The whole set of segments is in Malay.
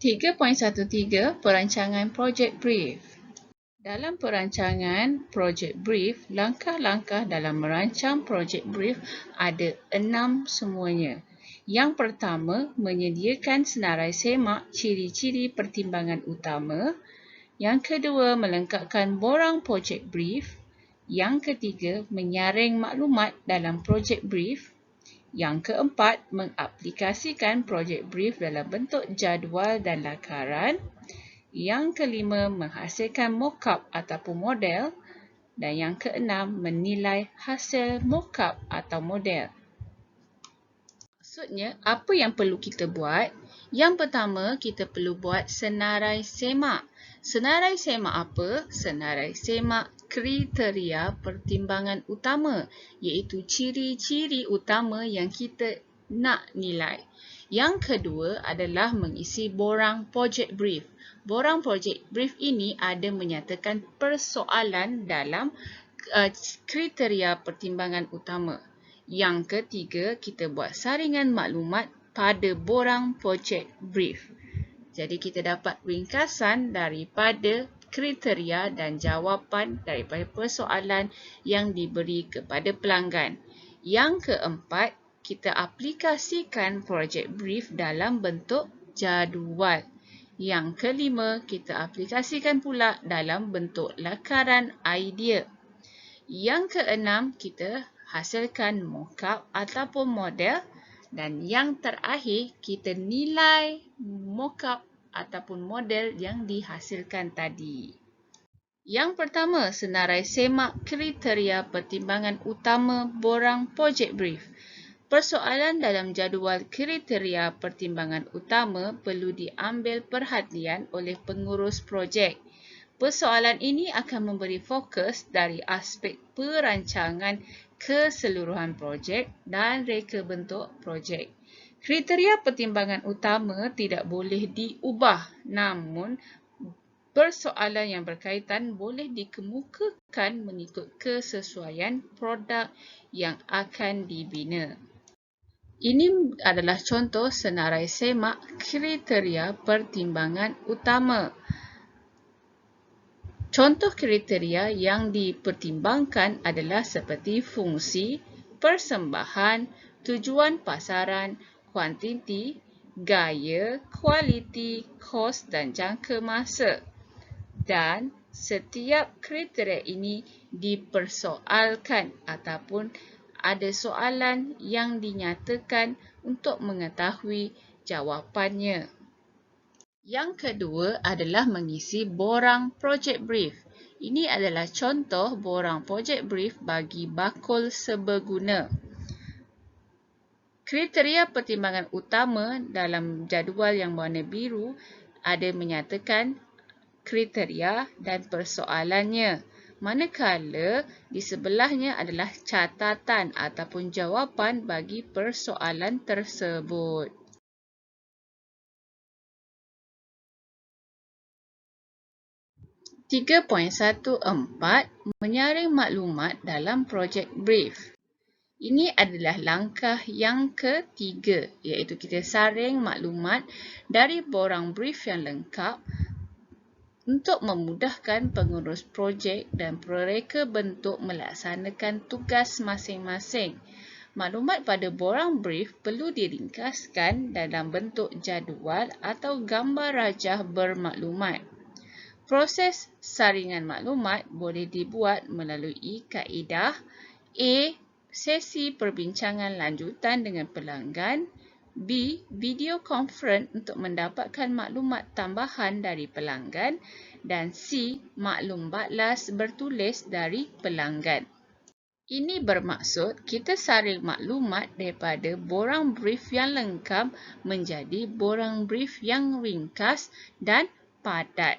3.13 Perancangan Projek Brief. Dalam perancangan Projek Brief, langkah-langkah dalam merancang Projek Brief ada 6 semuanya. Yang pertama, menyediakan senarai semak ciri-ciri pertimbangan utama. Yang kedua, melengkapkan borang Projek Brief. Yang ketiga, menyaring maklumat dalam Projek Brief. Yang keempat, mengaplikasikan Projek Brief dalam bentuk jadual dan lakaran. Yang kelima, menghasilkan mockup ataupun model. Dan yang keenam, menilai hasil mockup atau model. Maksudnya, apa yang perlu kita buat? Yang pertama, kita perlu buat senarai semak. Senarai semak apa? Senarai semak kriteria pertimbangan utama, iaitu ciri-ciri utama yang kita nak nilai. Yang kedua adalah mengisi borang Projek Brief. Borang Projek Brief ini ada menyatakan persoalan dalam kriteria pertimbangan utama. Yang ketiga, kita buat saringan maklumat pada borang Projek Brief. Jadi kita dapat ringkasan daripada kriteria dan jawapan daripada persoalan yang diberi kepada pelanggan. Yang keempat, kita aplikasikan Projek Brief dalam bentuk jadual. Yang kelima, kita aplikasikan pula dalam bentuk lakaran idea. Yang keenam, kita hasilkan mockup ataupun model. Dan yang terakhir, kita nilai mockup ataupun model yang dihasilkan tadi. Yang pertama, senarai semak kriteria pertimbangan utama borang Projek Brief. Persoalan dalam jadual kriteria pertimbangan utama perlu diambil perhatian oleh pengurus projek. Persoalan ini akan memberi fokus dari aspek perancangan keseluruhan projek dan reka bentuk projek. Kriteria pertimbangan utama tidak boleh diubah, namun persoalan yang berkaitan boleh dikemukakan mengikut kesesuaian produk yang akan dibina. Ini adalah contoh senarai semak kriteria pertimbangan utama. Contoh kriteria yang dipertimbangkan adalah seperti fungsi, persembahan, tujuan pasaran, kuantiti, gaya, kualiti, kos dan jangka masa. Dan setiap kriteria ini dipersoalkan ataupun ada soalan yang dinyatakan untuk mengetahui jawapannya. Yang kedua adalah mengisi borang Projek Brief. Ini adalah contoh borang Projek Brief bagi bakul seberguna. Kriteria pertimbangan utama dalam jadual yang berwarna biru ada menyatakan kriteria dan persoalannya. Manakala di sebelahnya adalah catatan ataupun jawapan bagi persoalan tersebut. Tiga poin 1.4 menyaring maklumat dalam Projek Brief. Ini adalah langkah yang ketiga, iaitu kita saring maklumat dari borang brief yang lengkap untuk memudahkan pengurus projek dan pereka bentuk melaksanakan tugas masing-masing. Maklumat pada borang brief perlu diringkaskan dalam bentuk jadual atau gambar rajah bermaklumat. Proses saringan maklumat boleh dibuat melalui kaedah A. Sesi perbincangan lanjutan dengan pelanggan. B. Video conference untuk mendapatkan maklumat tambahan dari pelanggan. Dan C. Maklum balas bertulis dari pelanggan. Ini bermaksud kita saring maklumat daripada borang brief yang lengkap menjadi borang brief yang ringkas dan padat.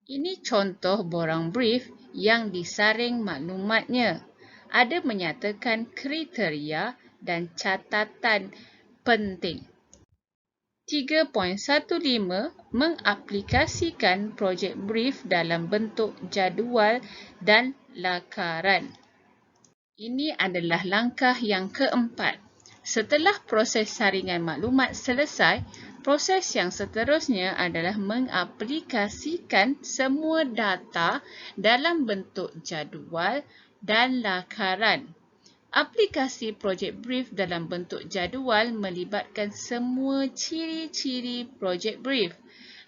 Ini contoh borang brief yang disaring maklumatnya. Ada menyatakan kriteria dan catatan penting. 3.15 mengaplikasikan Projek Brief dalam bentuk jadual dan lakaran. Ini adalah langkah yang keempat. Setelah proses saringan maklumat selesai, Proses yang seterusnya adalah mengaplikasikan semua data dalam bentuk jadual dan lakaran. Aplikasi projek brief dalam bentuk jadual melibatkan semua ciri-ciri projek brief.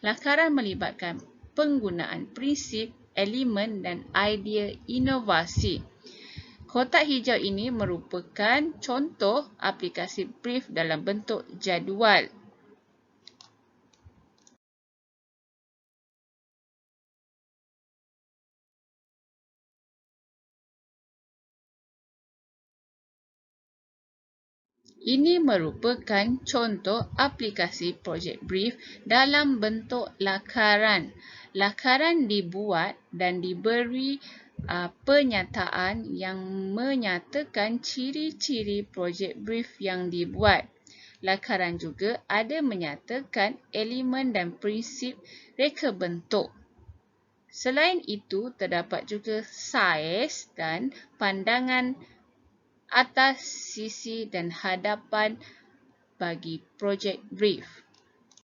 Lakaran melibatkan penggunaan prinsip, elemen dan idea inovasi. Kotak hijau ini merupakan contoh aplikasi brief dalam bentuk jadual. Ini merupakan contoh aplikasi projek brief dalam bentuk lakaran. Lakaran dibuat dan diberi penyataan yang menyatakan ciri-ciri projek brief yang dibuat. Lakaran juga ada menyatakan elemen dan prinsip reka bentuk. Selain itu, terdapat juga saiz dan pandangan atas, sisi dan hadapan bagi projek brief.